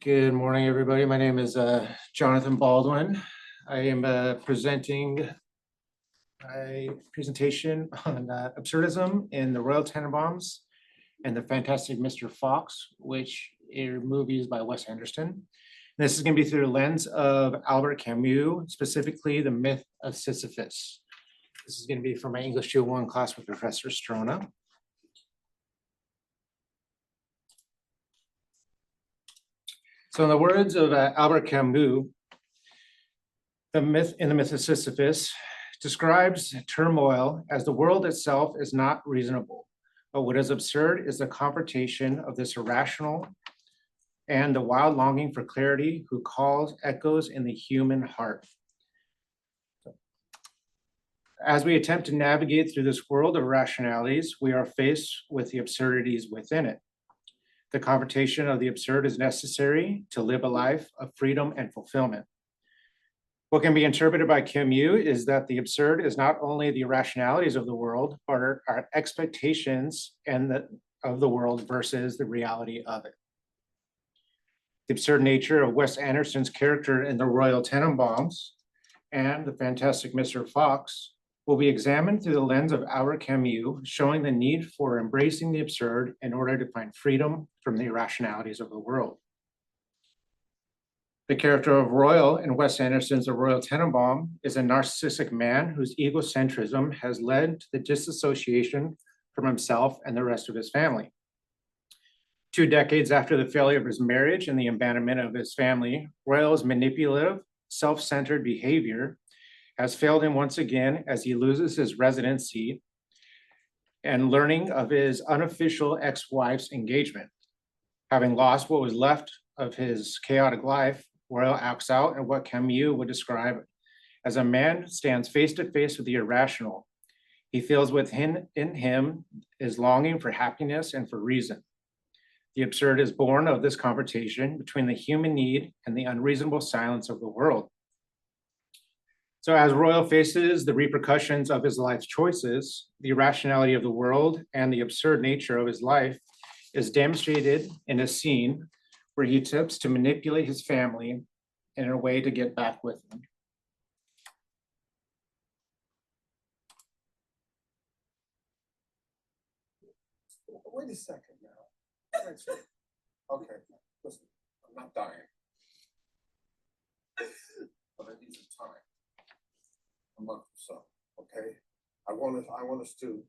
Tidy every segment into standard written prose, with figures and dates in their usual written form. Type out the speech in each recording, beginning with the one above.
Good morning, everybody. My name is Jonathan Baldwin. I am presenting a presentation on Absurdism in the Royal Tenenbaums and the Fantastic Mr. Fox, which are movies by Wes Anderson. And this is going to be through the lens of Albert Camus, specifically the myth of Sisyphus. This is going to be from my English 201 class with Professor Strona. So in the words of Albert Camus, the myth of Sisyphus describes turmoil as the world itself is not reasonable, but what is absurd is the confrontation of this irrational and the wild longing for clarity who calls echoes in the human heart. As we attempt to navigate through this world of rationalities, we are faced with the absurdities within it. The confrontation of the absurd is necessary to live a life of freedom and fulfillment. What can be interpreted by Camus is that the absurd is not only the irrationalities of the world, but our expectations of the world versus the reality of it. The absurd nature of Wes Anderson's character in the Royal Tenenbaums and the Fantastic Mr. Fox will be examined through the lens of Albert Camus, showing the need for embracing the absurd in order to find freedom from the irrationalities of the world. The character of Royal in Wes Anderson's The Royal Tenenbaum is a narcissistic man whose egocentrism has led to the disassociation from himself and the rest of his family. 2 decades after the failure of his marriage and the abandonment of his family, Royal's manipulative, self-centered behavior has failed him once again as he loses his residency and learning of his unofficial ex-wife's engagement. Having lost what was left of his chaotic life, Royal acts out in what Camus would describe as a man stands face to face with the irrational. He feels within him is longing for happiness and for reason. The absurd is born of this confrontation between the human need and the unreasonable silence of the world. So as Royal faces the repercussions of his life's choices, the irrationality of the world and the absurd nature of his life is demonstrated in a scene where he attempts to manipulate his family in a way to get back with them. Wait a second now. Okay, listen, I'm not dying. But I need some time. A month or so, okay? I want us to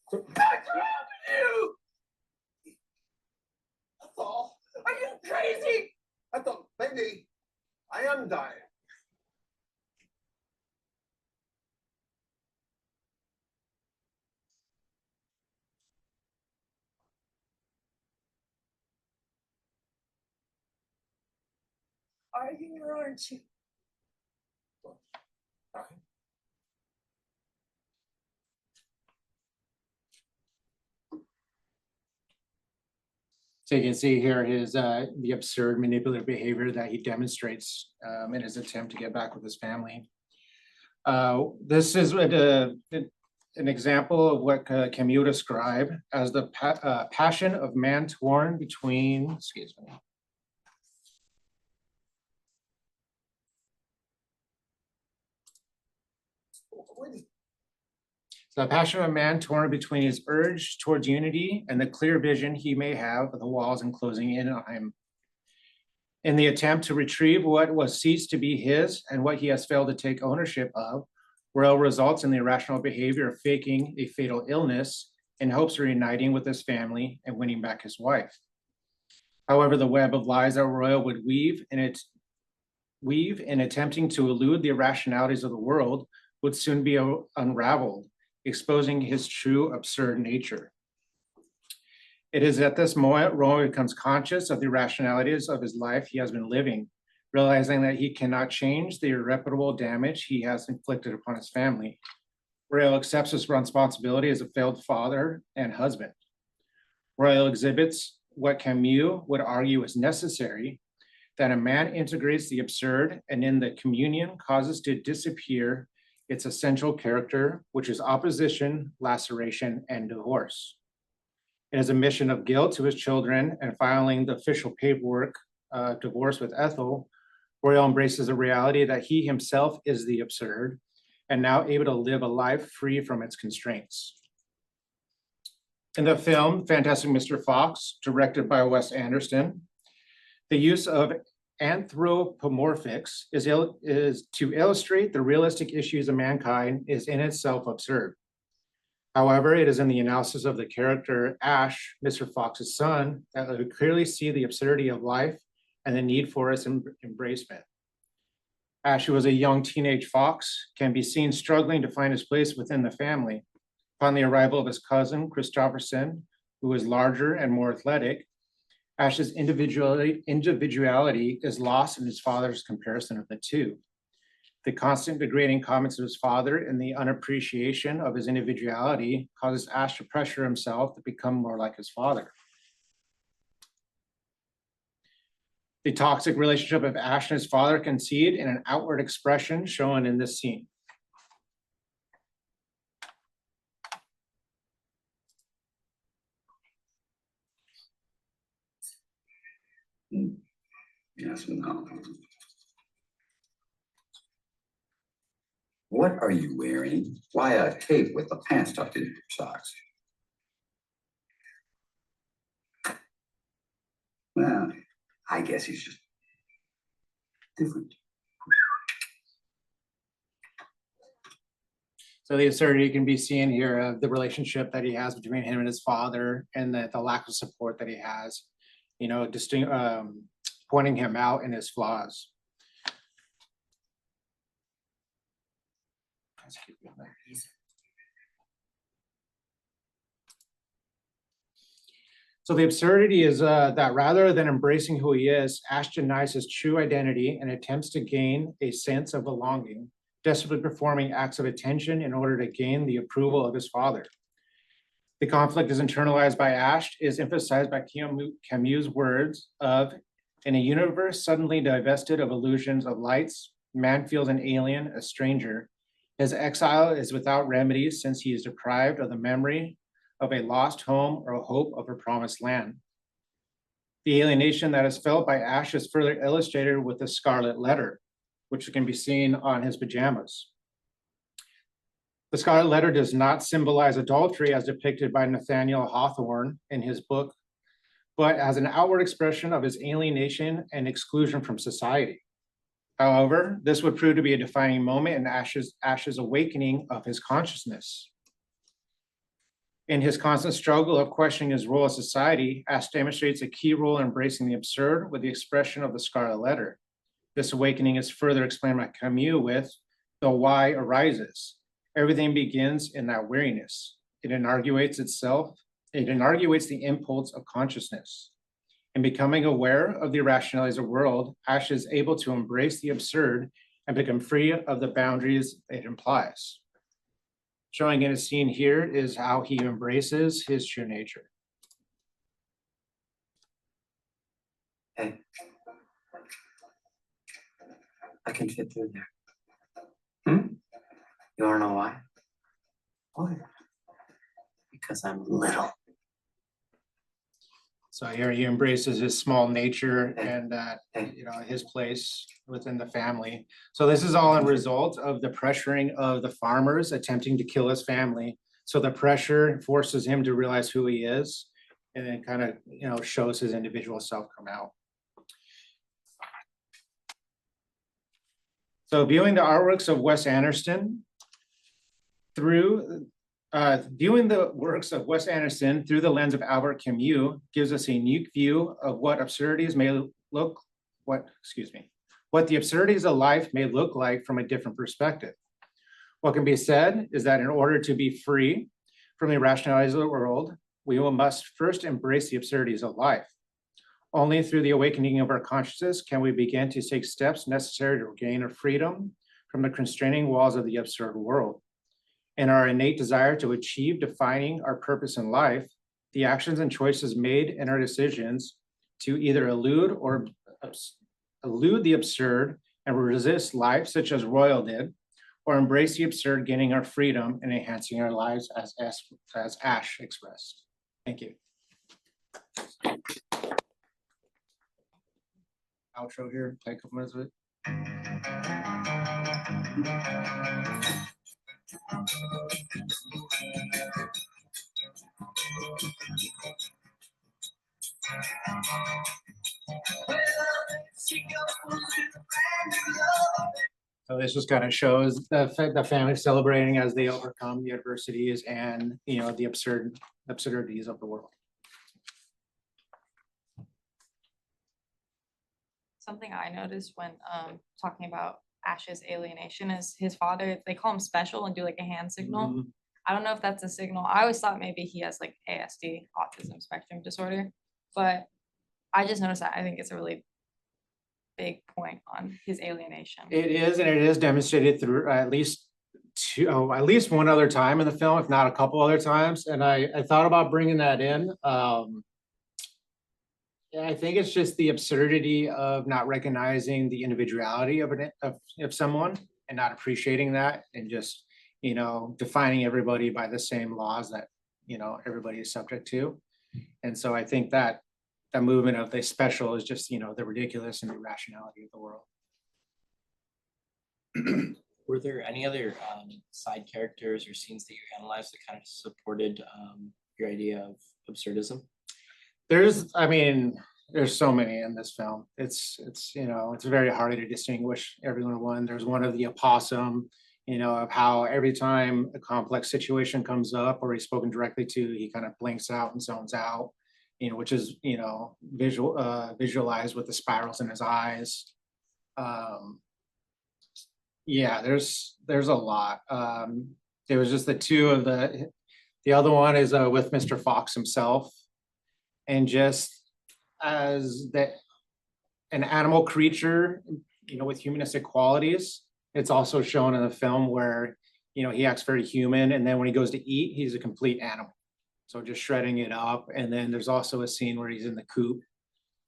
what's wrong with you? That's all. Are you crazy? I thought maybe I am dying. Are you or aren't you? What? Dying? So you can see here his the absurd manipulative behavior that he demonstrates in his attempt to get back with his family. This is an example of what Camus described as the passion of man torn between, excuse me. The passion of a man torn between his urge towards unity and the clear vision he may have of the walls enclosing in on him. In the attempt to retrieve what was ceased to be his and what he has failed to take ownership of, Royal results in the irrational behavior of faking a fatal illness in hopes of reuniting with his family and winning back his wife. However, the web of lies that Royal would weave in attempting to elude the irrationalities of the world would soon be unraveled, exposing his true absurd nature. It is at this moment Royal becomes conscious of the irrationalities of his life he has been living, realizing that he cannot change the irreparable damage he has inflicted upon his family. Royal accepts his responsibility as a failed father and husband. Royal exhibits what Camus would argue is necessary, that a man integrates the absurd and in the communion causes to disappear its essential character, which is opposition, laceration, and divorce. In his admission of guilt to his children and filing the official paperwork divorce with Ethel, Royal embraces the reality that he himself is the absurd and now able to live a life free from its constraints. In the film Fantastic Mr. Fox, directed by Wes Anderson, the use of anthropomorphics is to illustrate the realistic issues of mankind is in itself absurd. However, it is in the analysis of the character Ash, Mr. Fox's son, that we clearly see the absurdity of life and the need for its embracement. Ash, who was a young teenage fox, can be seen struggling to find his place within the family. Upon the arrival of his cousin, Christopherson, who is larger and more athletic, Ash's individuality is lost in his father's comparison of the two. The constant degrading comments of his father and the unappreciation of his individuality causes Ash to pressure himself to become more like his father. The toxic relationship of Ash and his father can see it in an outward expression shown in this scene. Yes, no. What are you wearing? Why a cape with the pants tucked into your socks? Well, I guess he's just different. So the absurdity can be seen here of the relationship that he has between him and his father, and the lack of support that he has, you know, pointing him out in his flaws. Let's keep going. So the absurdity is that rather than embracing who he is, Ash denies his true identity and attempts to gain a sense of belonging, desperately performing acts of attention in order to gain the approval of his father. The conflict is internalized by Ash, is emphasized by Camus' words of, in a universe suddenly divested of illusions of lights, man feels an alien, a stranger. His exile is without remedy since he is deprived of the memory of a lost home or a hope of a promised land. The alienation that is felt by Ash is further illustrated with the scarlet letter, which can be seen on his pajamas. The scarlet letter does not symbolize adultery as depicted by Nathaniel Hawthorne in his book, but as an outward expression of his alienation and exclusion from society. However, this would prove to be a defining moment in Ash's awakening of his consciousness. In his constant struggle of questioning his role in society, Ash demonstrates a key role in embracing the absurd with the expression of the scarlet letter. This awakening is further explained by Camus with, the why arises. Everything begins in that weariness. It inaugurates the impulse of consciousness. In becoming aware of the irrationalities of the world, Ash is able to embrace the absurd and become free of the boundaries it implies. Showing in a scene here is how he embraces his true nature. Hey, I can fit through there. You wanna know why? Why? Because I'm little. So here he embraces his small nature and you know, his place within the family. So this is all a result of the pressuring of the farmers attempting to kill his family. So the pressure forces him to realize who he is, and then kind of, you know, shows his individual self come out. So viewing the artworks of Wes Anderson through viewing the works of Wes Anderson through the lens of Albert Camus gives us a unique view of what absurdities may look, what the absurdities of life may look like from a different perspective. What can be said is that in order to be free from the irrationalities of the world, we must first embrace the absurdities of life. Only through the awakening of our consciousness can we begin to take steps necessary to gain our freedom from the constraining walls of the absurd world. In our innate desire to achieve defining our purpose in life, the actions and choices made in our decisions to either elude the absurd and resist life, such as Royal did, or embrace the absurd, gaining our freedom and enhancing our lives as Ash expressed. Thank you. Outro here, take a couple minutes of it. So this just kind of shows the family celebrating as they overcome the adversities and, you know, the absurdities of the world. Something I noticed when talking about Ash's alienation is his father, they call him special and do like a hand signal. Mhm. I don't know if that's a signal. I always thought maybe he has like ASD, autism spectrum disorder, but I just noticed that. I think it's a really big point on his alienation. It is, and it is demonstrated through at least at least one other time in the film, if not a couple other times. And I thought about bringing that in. Yeah, I think it's just the absurdity of not recognizing the individuality of someone and not appreciating that, and just, you know, defining everybody by the same laws that, you know, everybody is subject to. And so I think that the movement of the special is just, you know, the ridiculous and irrationality of the world. Were there any other side characters or scenes that you analyzed that kind of supported your idea of absurdism? I mean, there's so many in this film. It's, you know, it's very hard to distinguish everyone. There's one of the opossum, you know, of how every time a complex situation comes up or he's spoken directly to, he kind of blinks out and zones out, you know, which is, you know, visualized with the spirals in his eyes. Yeah, there's a lot. There was just the two of the other one is with Mr. Fox himself. And just as an animal creature, you know, with humanistic qualities, it's also shown in the film where, you know, he acts very human, and then when he goes to eat, he's a complete animal. So just shredding it up. And then there's also a scene where he's in the coop,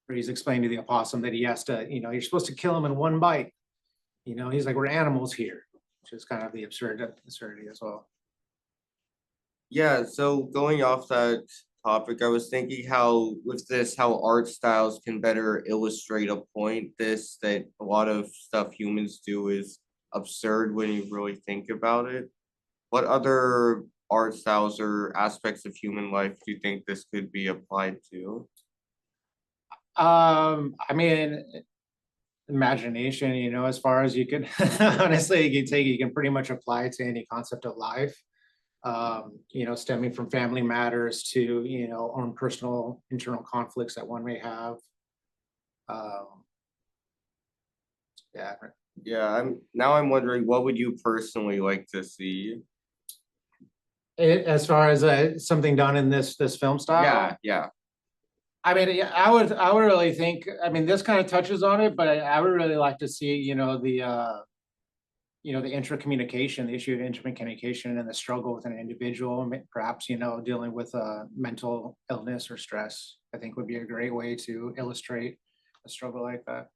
where he's explaining to the opossum that he has to, you know, you're supposed to kill him in one bite. You know, he's like, we're animals here, which is kind of the absurdity as well. Yeah, so going off that topic, I was thinking how art styles can better illustrate a point. That a lot of stuff humans do is absurd when you really think about it. What other art styles or aspects of human life do you think this could be applied to? I mean, imagination, you know, as far as you can honestly, you can pretty much apply it to any concept of life. You know, stemming from family matters to, you know, own personal internal conflicts that one may have. Yeah. Yeah, I'm wondering, what would you personally like to see? As far as something done in this film style. Yeah. I mean, yeah, I would really think, I mean, this kind of touches on it, but I would really like to see, you know, the intercommunication, the issue of intercommunication and the struggle with an individual, perhaps, you know, dealing with mental illness or stress, I think would be a great way to illustrate a struggle like that.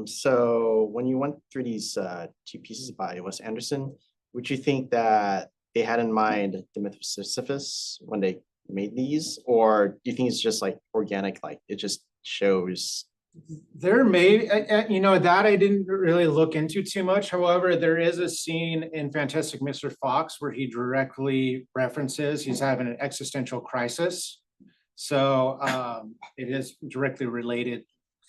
So when you went through these two pieces by Wes Anderson, would you think that they had in mind the myth of Sisyphus when they made these, or do you think it's just like organic, like it just shows? There may, you know, that I didn't really look into too much. However, there is a scene in Fantastic Mr. Fox where he directly references he's having an existential crisis. So it is directly related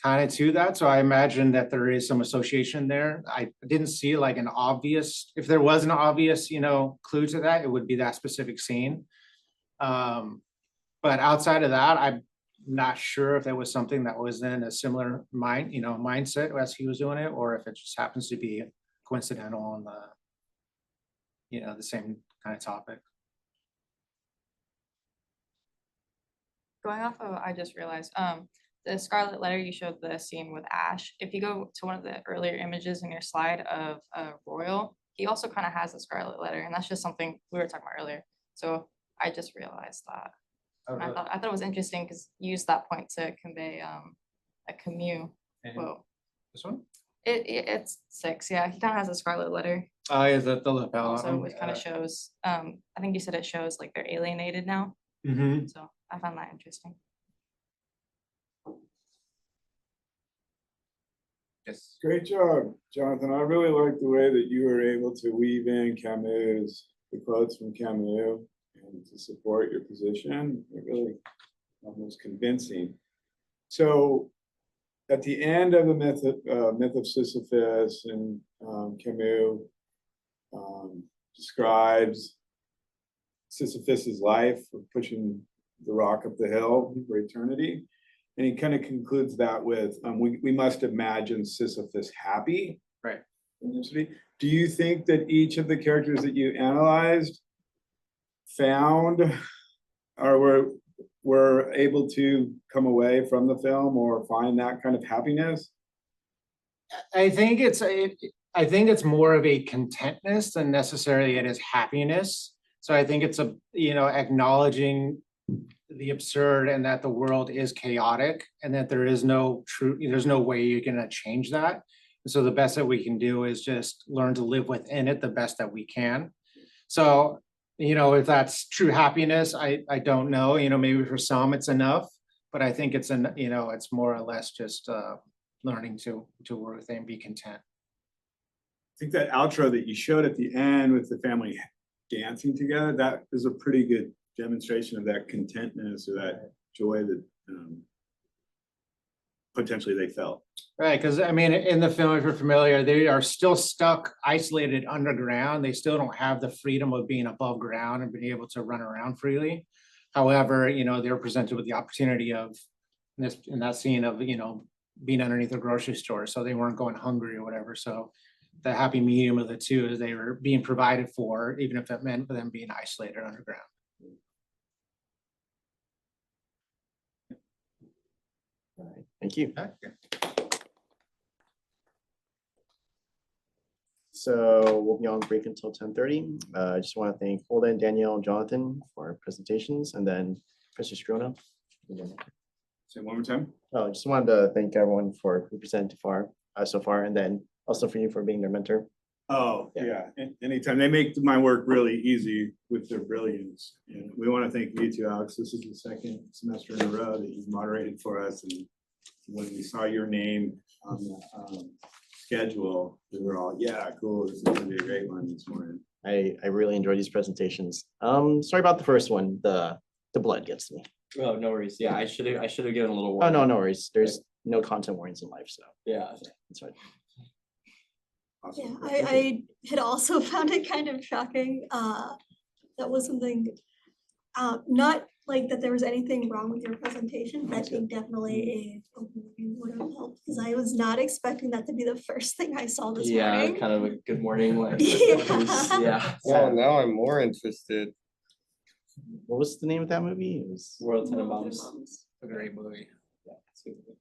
kind of to that. So I imagine that there is some association there. I didn't see like an obvious, if there was an obvious, you know, clue to that, it would be that specific scene. But outside of that, I'm not sure if there was something that was in a similar mindset as he was doing it, or if it just happens to be coincidental on the, you know, the same kind of topic. Going off of, I just realized, the Scarlet Letter, you showed the scene with Ash. If you go to one of the earlier images in your slide of Royal, he also kind of has a Scarlet Letter, and that's just something we were talking about earlier. So I just realized that. And I thought it was interesting because you used that point to convey a commute quote. This one? It's 6, yeah, he kind of has a scarlet letter Is that the lapel? also, which kind of shows, I think you said it shows like they're alienated now, Mm-hmm. so I found that interesting. Yes. Great job, Jonathan. I really like the way that you were able to weave in Camus, the quotes from Camus, and to support your position. It really was convincing. So at the end of the myth of Sisyphus, and Camus describes Sisyphus's life of pushing the rock up the hill for eternity. And he kind of concludes that with, we must imagine Sisyphus happy. Right. Do you think that each of the characters that you analyzed found or were able to come away from the film or find that kind of happiness? I think it's more of a contentness than necessarily it is happiness. So I think it's acknowledging the absurd and that the world is chaotic and that there's no way you're gonna change that. And so the best that we can do is just learn to live within it the best that we can. So, if that's true happiness, I don't know, maybe for some it's enough, but I think it's it's more or less just learning to work with it and be content. I think that outro that you showed at the end with the family dancing together, that is a pretty good demonstration of that contentness or that joy that potentially they felt. Right, because I mean, in the film, if you're familiar, they are still stuck, isolated underground. They still don't have the freedom of being above ground and being able to run around freely. However, they're presented with the opportunity of in that scene of being underneath a grocery store, so they weren't going hungry or whatever. So the happy medium of the two is they were being provided for, even if it meant them being isolated underground. All right, thank you. So we'll be on break until 10:30. I just want to thank Holden, Danielle, and Jonathan for our presentations, and then Mr. Strona. Say it one more time. I just wanted to thank everyone for who presented so far, and then also for you for being their mentor. Oh, yeah, anytime. They make my work really easy with their brilliance. And we want to thank you too, Alex. This is the second semester in a row that you've moderated for us. And when we saw your name on the schedule, we were all, yeah, cool. This is gonna be a great one this morning. I really enjoyed these presentations. Sorry about the first one. The blood gets me. Oh, no worries. Yeah, I should have given a little Oh, warning. no worries. There's no content warnings in life, so Yeah. that's right. Awesome. Yeah, I had also found it kind of shocking. That was something, not like that there was anything wrong with your presentation, but I think definitely a overview would have helped, because I was not expecting that to be the first thing I saw this Yeah, morning. kind of a good morning. Yeah. Yeah. Well, now I'm more interested. What was the name of that movie? It was World Tenebaums. A great movie. Yeah, it's a good movie.